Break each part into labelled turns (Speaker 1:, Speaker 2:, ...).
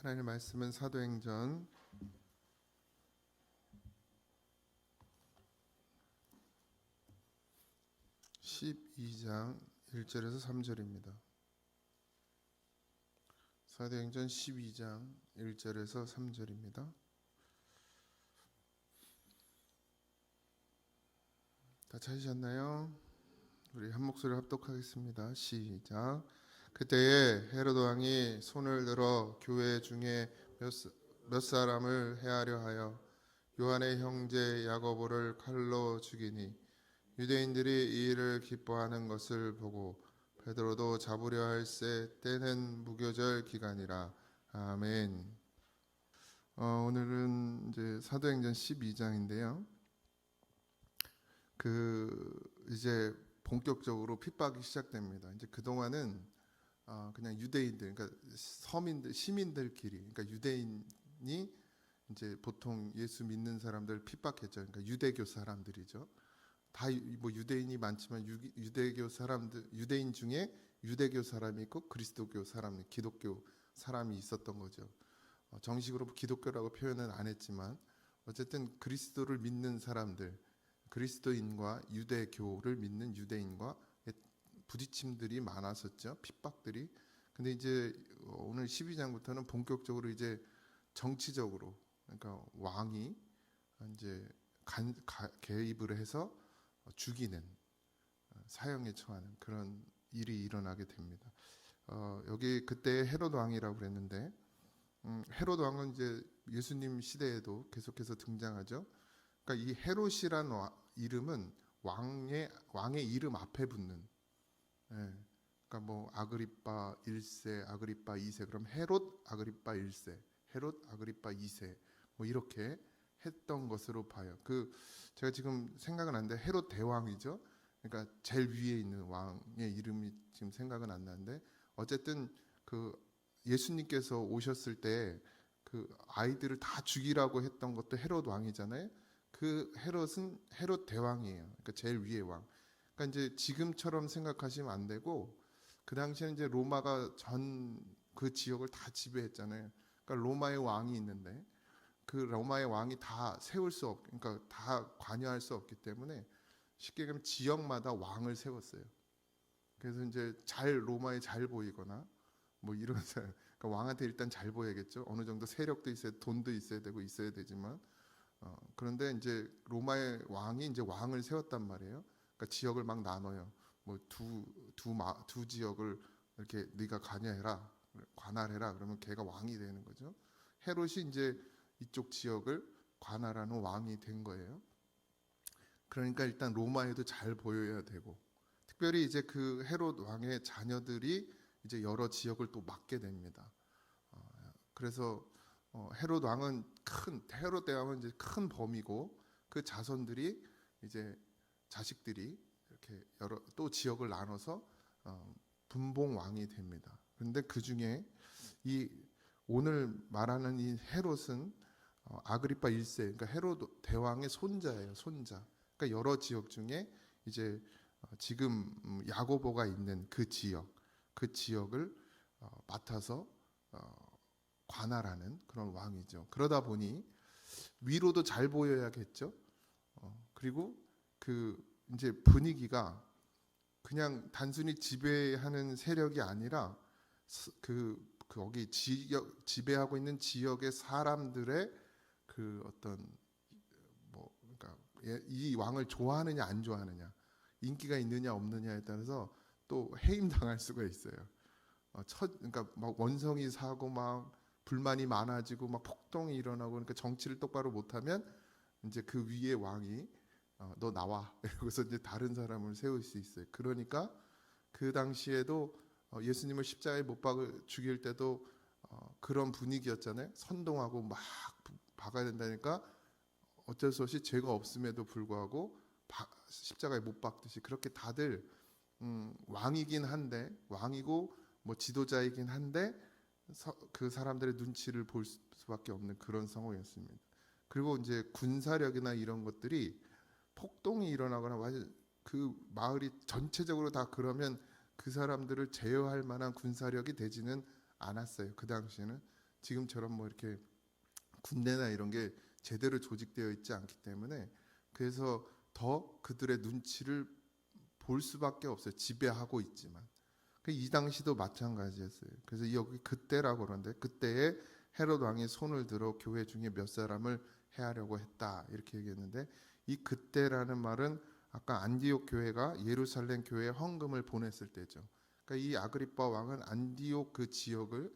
Speaker 1: 하나님의 말씀은 사도행전 12장 1절에서 3절입니다. 사도행전 12장 1절에서 3절입니다. 다 찾으셨나요? 우리 한 목소리로 합독하겠습니다. 시작. 그때에 헤로드 왕이 손을 들어 교회 중에 몇 사람을 해하려 하여 요한의 형제 야고보를 칼로 죽이니 유대인들이 이 일을 기뻐하는 것을 보고 베드로도 잡으려 할세 때는 무교절 기간이라. 아멘. 오늘은 이제 사도행전 12장인데요. 이제 본격적으로 핍박이 시작됩니다. 이제 그 동안은 그냥 유대인들, 그러니까 서민들, 시민들끼리, 그러니까 유대인이 이제 보통 예수 믿는 사람들 핍박했죠. 그러니까 유대교 사람들이죠. 다 뭐 유대인이 많지만 유대교 사람들, 유대인 중에 유대교 사람이 있고 그리스도교 사람, 기독교 사람이 있었던 거죠. 정식으로 기독교라고 표현은 안 했지만 어쨌든 그리스도를 믿는 사람들, 그리스도인과 유대교를 믿는 유대인과 부딪힘들이 많았었죠. 핍박들이. 근데 이제 오늘 12장부터는 본격적으로 이제 정치적으로, 그러니까 왕이 이제 개입을 해서 죽이는, 사형에 처하는 그런 일이 일어나게 됩니다. 여기 그때 헤롯 왕이라고 그랬는데, 헤롯 왕은 이제 예수님 시대에도 계속해서 등장하죠. 그러니까 이 헤롯이란 이름은 왕의 이름 앞에 붙는, 그러니까 뭐 아그리빠 1세, 아그리빠 2세, 그럼 헤롯 아그리빠 1세, 헤롯 아그리빠 2세, 뭐 이렇게 했던 것으로 봐요. 제가 지금 생각은 안 나는데 헤롯 대왕이죠. 그러니까 제일 위에 있는 왕의 이름이 지금 생각은 안 나는데 어쨌든 예수님께서 오셨을 때 아이들을 다 죽이라고 했던 것도 헤롯 왕이잖아요. 헤롯은 헤롯 대왕이에요. 그러니까 제일 위의 왕. 그러니까 이제 지금처럼 생각하시면 안 되고 그 당시에는 이제 로마가 전 그 지역을 다 지배했잖아요. 그러니까 로마의 왕이 있는데 그 로마의 왕이 다 그러니까 다 관여할 수 없기 때문에 쉽게 얘기하면 지역마다 왕을 세웠어요. 그래서 이제 로마에 잘 보이거나 뭐 이런 사람, 그러니까 왕한테 일단 잘 보여야겠죠. 어느 정도 세력도 있어야, 돈도 있어야 되고 있어야 되지만 그런데 이제 로마의 왕이 이제 왕을 세웠단 말이에요. 그러니까 지역을 막 나눠요. 뭐 두 지역을 이렇게 네가 관할해라. 그러면 걔가 왕이 되는 거죠. 헤롯이 이제 이쪽 지역을 관할하는 왕이 된 거예요. 그러니까 일단 로마에도 잘 보여야 되고, 특별히 이제 그 헤롯 왕의 자녀들이 이제 여러 지역을 또 맡게 됩니다. 그래서 헤롯 대왕은 이제 큰 범이고 그 자손들이 이제 자식들이 이렇게 또 지역을 나눠서 분봉 왕이 됩니다. 그런데 그 중에 이 오늘 말하는 이 헤롯은 아그리파 1세, 그러니까 헤롯 대왕의 손자예요. 손자. 그러니까 여러 지역 중에 이제 지금 야고보가 있는 그 지역을 맡아서 관할하는 그런 왕이죠. 그러다 보니 위로도 잘 보여야겠죠. 그리고 이제 분위기가 그냥 단순히 지배하는 세력이 아니라 거기 지배하고 있는 지역의 사람들의 어떤 그러니까 이 왕을 좋아하느냐 안 좋아하느냐, 인기가 있느냐 없느냐에 따라서 또 해임 당할 수가 있어요. 그러니까 막 원성이 사고 막 불만이 많아지고 막 폭동이 일어나고, 그러니까 정치를 똑바로 못하면 이제 그 위에 왕이 너 나와 이러고서 이제 다른 사람을 세울 수 있어요. 그러니까 그 당시에도 예수님을 십자가에 못 박아 죽일 때도 그런 분위기였잖아요. 선동하고 막 박아야 된다니까 어쩔 수 없이 죄가 없음에도 불구하고 십자가에 못 박듯이 그렇게 다들 왕이긴 한데, 왕이고 뭐 지도자이긴 한데 그 사람들의 눈치를 볼 수밖에 없는 그런 상황이었습니다. 그리고 이제 군사력이나 이런 것들이 폭동이 일어나거나 그 마을이 전체적으로 다 그러면 그 사람들을 제어할 만한 군사력이 되지는 않았어요. 그 당시에는 지금처럼 뭐 이렇게 군대나 이런 게 제대로 조직되어 있지 않기 때문에 그래서 더 그들의 눈치를 볼 수밖에 없어요. 지배하고 있지만. 이 당시도 마찬가지였어요. 그래서 여기 그때라고 그러는데 그때에 헤롯 왕이 손을 들어 교회 중에 몇 사람을 해하려고 했다 이렇게 얘기했는데 이 그때라는 말은 아까 안디옥 교회가 예루살렘 교회에 헌금을 보냈을 때죠. 그러니까 이 아그리빠 왕은 안디옥 그 지역을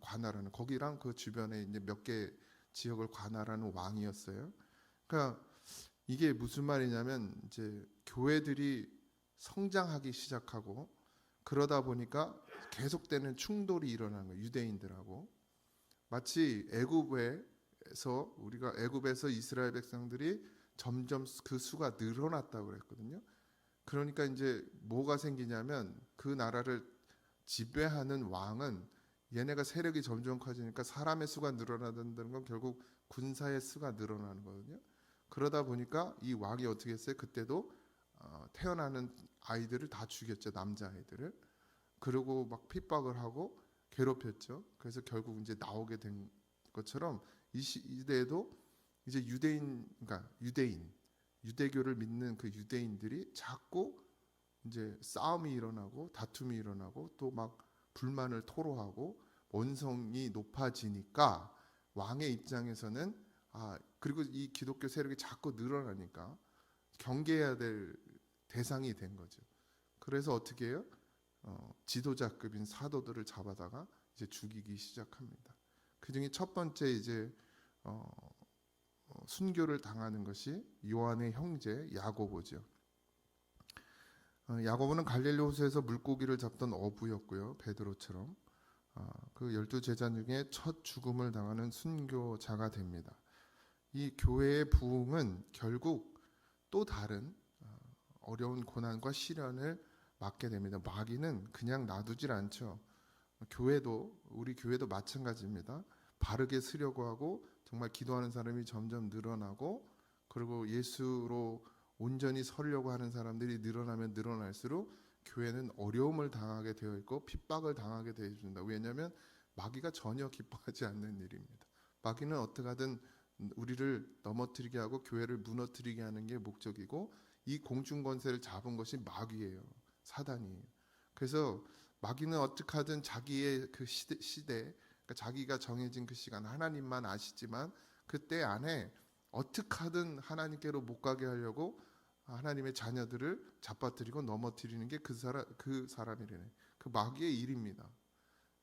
Speaker 1: 관할하는 거기랑 그 주변에 이제 몇 개 지역을 관할하는 왕이었어요. 그러니까 이게 무슨 말이냐면 이제 교회들이 성장하기 시작하고 그러다 보니까 계속되는 충돌이 일어나는 거예요. 유대인들하고 마치 애굽에서 우리가 애굽에서 이스라엘 백성들이 점점 그 수가 늘어났다고 그랬거든요. 그러니까 이제 뭐가 생기냐면 그 나라를 지배하는 왕은 얘네가 세력이 점점 커지니까 사람의 수가 늘어난다는 건 결국 군사의 수가 늘어나는 거거든요. 그러다 보니까 이 왕이 어떻게 했어요? 그때도 태어나는 아이들을 다 죽였죠. 남자 아이들을. 그리고 막 핍박을 하고 괴롭혔죠. 그래서 결국 이제 나오게 된 것처럼 이 시대에도 이제 그러니까 유대교를 믿는 그 유대인들이 자꾸 이제 싸움이 일어나고 다툼이 일어나고 또 막 불만을 토로하고 원성이 높아지니까 왕의 입장에서는 그리고 이 기독교 세력이 자꾸 늘어나니까 경계해야 될 대상이 된 거죠. 그래서 어떻게 해요? 지도자급인 사도들을 잡아다가 이제 죽이기 시작합니다. 그 중에 첫 번째 이제 순교를 당하는 것이 요한의 형제 야고보죠. 야고보는 갈릴리 호수에서 물고기를 잡던 어부였고요. 베드로처럼 그 12제자 중에 첫 죽음을 당하는 순교자가 됩니다. 이 교회의 부흥은 결국 또 다른 어려운 고난과 시련을 맞게 됩니다. 마귀는 그냥 놔두질 않죠. 우리 교회도 마찬가지입니다. 바르게 쓰려고 하고 정말 기도하는 사람이 점점 늘어나고 그리고 예수로 온전히 서려고 하는 사람들이 늘어나면 늘어날수록 교회는 어려움을 당하게 되어 있고 핍박을 당하게 되어 있습니다. 왜냐하면 마귀가 전혀 기뻐하지 않는 일입니다. 마귀는 어떻게 하든 우리를 넘어뜨리게 하고 교회를 무너뜨리게 하는 게 목적이고 이 공중 권세를 잡은 것이 마귀예요. 사단이에요. 그래서 마귀는 어떻게 하든 자기의 그 시대 그러니까 자기가 정해진 그 시간 하나님만 아시지만 그때 안에 어떻게 하든 하나님께로 못 가게 하려고 하나님의 자녀들을 잡아뜨리고 넘어뜨리는 게 그 사람이래요. 그 마귀의 일입니다.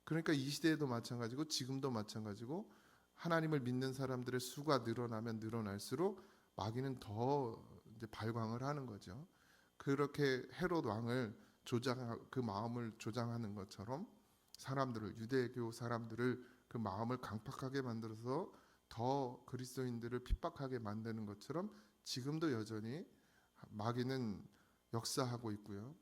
Speaker 1: 그러니까 이 시대에도 마찬가지고 지금도 마찬가지고 하나님을 믿는 사람들의 수가 늘어나면 늘어날수록 마귀는 더 이제 발광을 하는 거죠. 그렇게 헤롯 왕을 그 마음을 조장하는 것처럼 유대교 사람들을 그 마음을 강팍하게 만들어서 더 그리스도인들을 핍박하게 만드는 것처럼 지금도 여전히 마귀는 역사하고 있고요.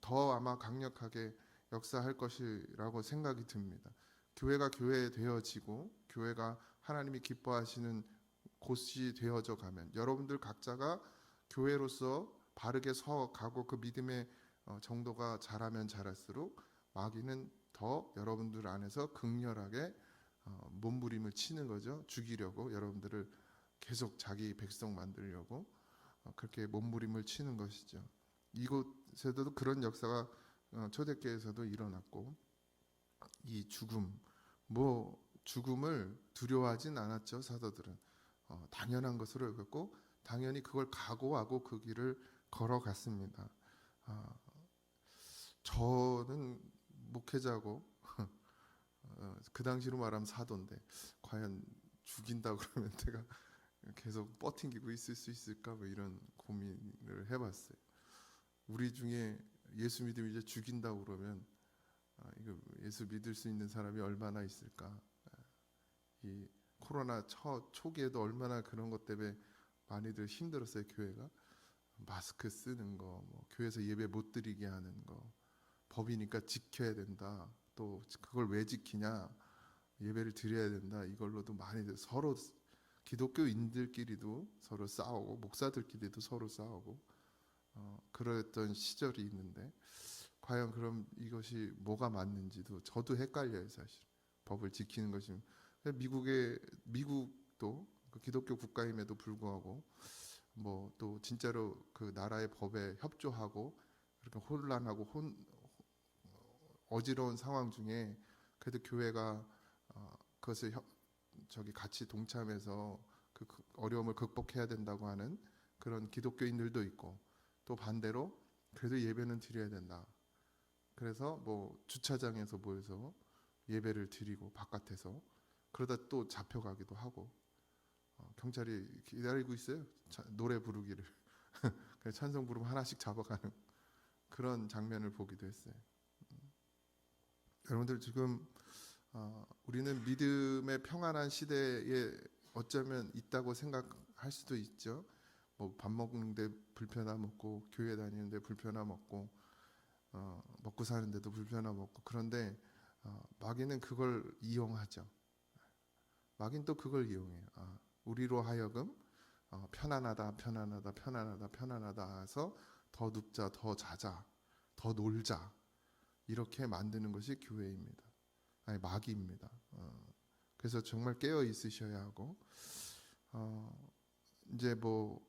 Speaker 1: 더 아마 강력하게 역사할 것이라고 생각이 듭니다. 교회가 교회되어지고 교회가 하나님이 기뻐하시는 곳이 되어져 가면 여러분들 각자가 교회로서 바르게 서가고 그 믿음의 정도가 자라면 자랄수록 마귀는 더 여러분들 안에서 극렬하게 몸부림을 치는 거죠. 죽이려고 여러분들을 계속 자기 백성 만들려고 그렇게 몸부림을 치는 것이죠. 이곳에도 그런 역사가 초대교회에서도 일어났고 이 죽음을 두려워하진 않았죠. 사도들은 당연한 것으로 여겼고 당연히 그걸 각오하고 그 길을 걸어갔습니다. 저는 목회자고 그 당시로 말하면 사도인데 과연 죽인다 그러면 내가 계속 버팅기고 있을 수 있을까 뭐 이런 고민을 해봤어요. 우리 중에 예수 믿으면 이제 죽인다고 그러면 이거 예수 믿을 수 있는 사람이 얼마나 있을까? 이 코로나 초기에도 얼마나 그런 것 때문에 많이들 힘들었어요. 교회가 마스크 쓰는 거, 뭐 교회에서 예배 못 드리게 하는 거, 법이니까 지켜야 된다. 또 그걸 왜 지키냐? 예배를 드려야 된다. 이걸로도 많이들 서로 기독교인들끼리도 서로 싸우고 목사들끼리도 서로 싸우고 그랬던 시절이 있는데 과연 그럼 이것이 뭐가 맞는지도 저도 헷갈려요. 사실 법을 지키는 것이 미국도 그 기독교 국가임에도 불구하고 뭐 또 진짜로 그 나라의 법에 협조하고 그렇게 혼란하고 어지러운 상황 중에 그래도 교회가 그것을 저기 같이 동참해서 그 어려움을 극복해야 된다고 하는 그런 기독교인들도 있고, 또 반대로 그래도 예배는 드려야 된다. 그래서 뭐 주차장에서 모여서 예배를 드리고 바깥에서 그러다 또 잡혀가기도 하고, 경찰이 기다리고 있어요. 노래 부르기를. 그래서 찬송 부르면 하나씩 잡아가는 그런 장면을 보기도 했어요. 여러분들 지금 우리는 믿음의 평안한 시대에 어쩌면 있다고 생각할 수도 있죠. 뭐 밥 먹는데 불편함 없고 교회 다니는데 불편함 없고 먹고 사는데도 불편함 없고, 그런데 마귀는 그걸 이용하죠. 마귀는 또 그걸 이용해요. 우리로 하여금 편안하다 편안하다 편안하다 편안하다 해서 더 눕자 더 자자 더 놀자 이렇게 만드는 것이 교회입니다. 아니 마귀입니다. 그래서 정말 깨어 있으셔야 하고, 이제 뭐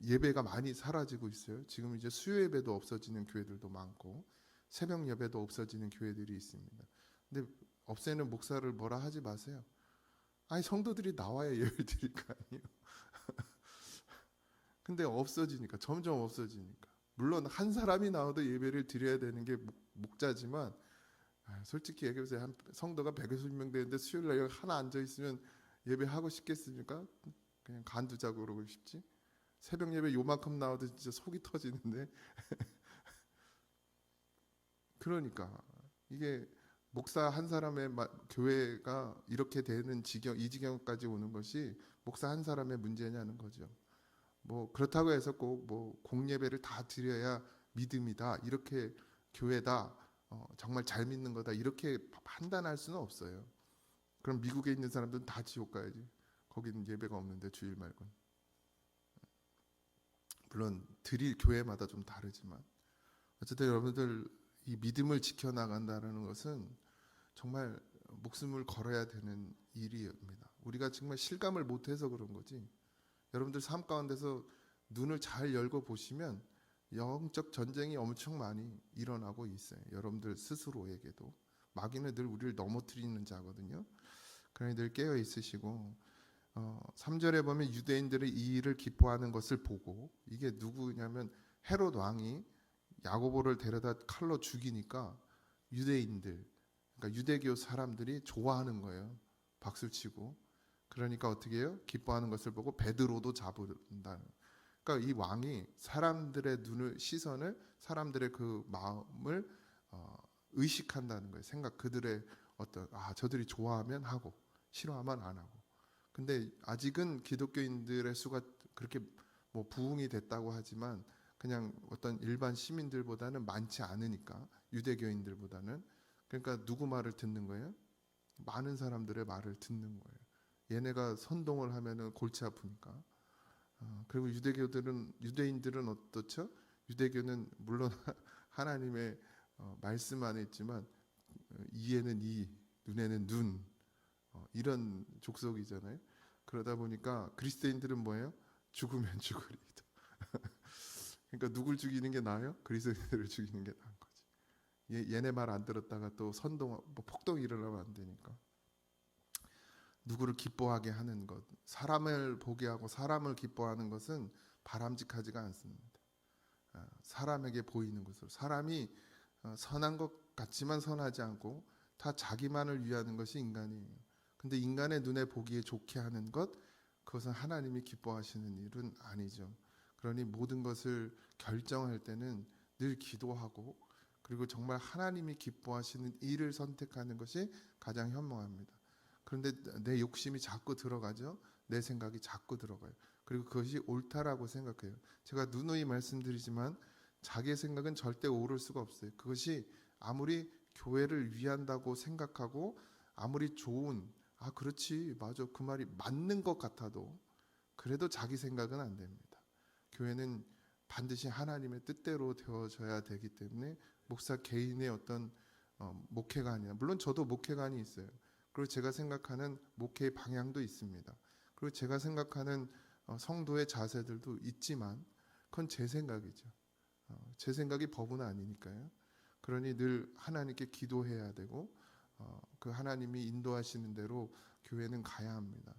Speaker 1: 예배가 많이 사라지고 있어요. 지금 이제 수요 예배도 없어지는 교회들도 많고 새벽 예배도 없어지는 교회들이 있습니다. 근데 없애는 목사를 뭐라 하지 마세요. 아니 성도들이 나와야 예배를 드릴 거 아니에요. 근데 없어지니까, 점점 없어지니까. 물론 한 사람이 나와도 예배를 드려야 되는 게 목자지만, 솔직히 얘기해서 한 성도가 150명 되는데 수요일 날 하나 앉아 있으면 예배하고 싶겠습니까? 그냥 간두자고 그러고 싶지. 새벽 예배 요만큼 나와도 진짜 속이 터지는데. 그러니까 이게 목사 한 사람의 교회가 이렇게 되는 지경, 이 지경까지 오는 것이 목사 한 사람의 문제냐는 거죠. 뭐 그렇다고 해서 꼭 뭐 공예배를 다 드려야 믿음이다, 이렇게 교회다, 정말 잘 믿는 거다 이렇게 판단할 수는 없어요. 그럼 미국에 있는 사람들은 다 지옥 가야지. 거기는 예배가 없는데 주일 말고는. 물론 드릴 교회마다 좀 다르지만 어쨌든 여러분들 이 믿음을 지켜나간다는 것은 정말 목숨을 걸어야 되는 일입니다. 우리가 정말 실감을 못해서 그런 거지, 여러분들 삶 가운데서 눈을 잘 열고 보시면 영적 전쟁이 엄청 많이 일어나고 있어요. 여러분들 스스로에게도. 마귀는 늘 우리를 넘어뜨리는 자거든요. 그러니 늘 깨어 있으시고, 3절에 보면 유대인들이 이 일을 기뻐하는 것을 보고, 이게 누구냐면 헤롯 왕이 야고보를 데려다 칼로 죽이니까 유대인들, 그러니까 유대교 사람들이 좋아하는 거예요. 박수치고. 그러니까 어떻게 해요? 기뻐하는 것을 보고 베드로도 잡는다는. 그러니까 이 왕이 사람들의 눈을, 시선을, 사람들의 그 마음을 의식한다는 거예요. 생각, 그들의 어떤 저들이 좋아하면 하고 싫어하면 안 하고. 근데 아직은 기독교인들의 수가 그렇게 뭐 부흥이 됐다고 하지만 그냥 어떤 일반 시민들보다는 많지 않으니까, 유대교인들보다는. 그러니까 누구 말을 듣는 거예요? 많은 사람들의 말을 듣는 거예요. 얘네가 선동을 하면은 골치 아프니까. 그리고 유대인들은 어떻죠? 유대교는 물론 하나님의 말씀 안에 있지만 이에는 이, 눈에는 눈, 이런 족속이잖아요. 그러다 보니까 그리스도인들은 뭐예요? 죽으면 죽으리다. 그러니까 누굴 죽이는 게 나아요? 그리스도인들을 죽이는 게 나은 거지. 얘네 말 안 들었다가 또 선동, 뭐 폭동이 일어나면 안 되니까. 누구를 기뻐하게 하는 것, 사람을 보게 하고 사람을 기뻐하는 것은 바람직하지가 않습니다. 사람에게 보이는 것으로, 사람이 선한 것 같지만 선하지 않고 다 자기만을 위하는 것이 인간이에요. 근데 인간의 눈에 보기에 좋게 하는 것, 그것은 하나님이 기뻐하시는 일은 아니죠. 그러니 모든 것을 결정할 때는 늘 기도하고, 그리고 정말 하나님이 기뻐하시는 일을 선택하는 것이 가장 현명합니다. 그런데 내 욕심이 자꾸 들어가죠. 내 생각이 자꾸 들어가요. 그리고 그것이 옳다라고 생각해요. 제가 누누이 말씀드리지만 자기의 생각은 절대 옳을 수가 없어요. 그것이 아무리 교회를 위한다고 생각하고 아무리 좋은, 그렇지 맞아, 그 말이 맞는 것 같아도 그래도 자기 생각은 안 됩니다. 교회는 반드시 하나님의 뜻대로 되어져야 되기 때문에 목사 개인의 어떤 목회가 아니라, 물론 저도 목회관이 있어요. 그리고 제가 생각하는 목회의 방향도 있습니다. 그리고 제가 생각하는 성도의 자세들도 있지만 그건 제 생각이죠. 제 생각이 법은 아니니까요. 그러니 늘 하나님께 기도해야 되고 그 하나님이 인도하시는 대로 교회는 가야 합니다.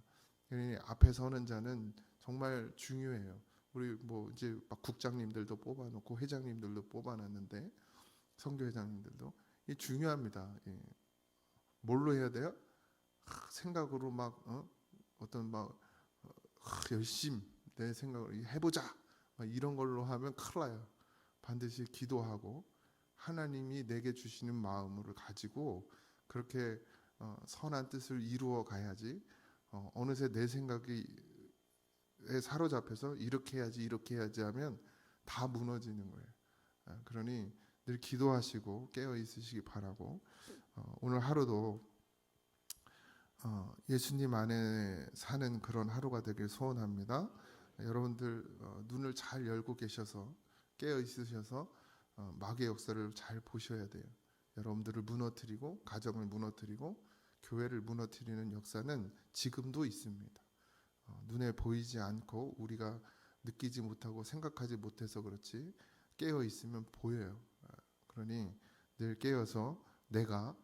Speaker 1: 그러니 앞에 서는 자는 정말 중요해요. 우리 뭐 이제 막 국장님들도 뽑아놓고 회장님들도 뽑아놨는데 선교회장님들도 이 중요합니다. 예. 뭘로 해야 돼요? 생각으로 막 어떤 막 열심 내 생각으로 해보자 막 이런 걸로 하면 큰일 나요. 반드시 기도하고 하나님이 내게 주시는 마음을 가지고 그렇게 선한 뜻을 이루어 가야지 어느새 내 생각에 사로잡혀서 이렇게 해야지 하면 다 무너지는 거예요. 그러니 늘 기도하시고 깨어 있으시기 바라고 오늘 하루도 예수님 안에 사는 그런 하루가 되길 소원합니다. 여러분들 눈을 잘 열고 계셔서 깨어 있으셔서 마귀의 역사를 잘 보셔야 돼요. 여러분들을 무너뜨리고 가정을 무너뜨리고 교회를 무너뜨리는 역사는 지금도 있습니다. 눈에 보이지 않고 우리가 느끼지 못하고 생각하지 못해서 그렇지 깨어 있으면 보여요. 그러니 늘 깨어서 내가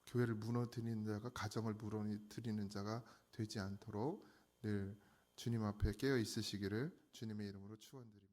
Speaker 1: 교회를 무너뜨리는 자가 가정을 무너뜨리는 자가 되지 않도록 늘 주님 앞에 깨어 있으시기를 주님의 이름으로 축원드립니다.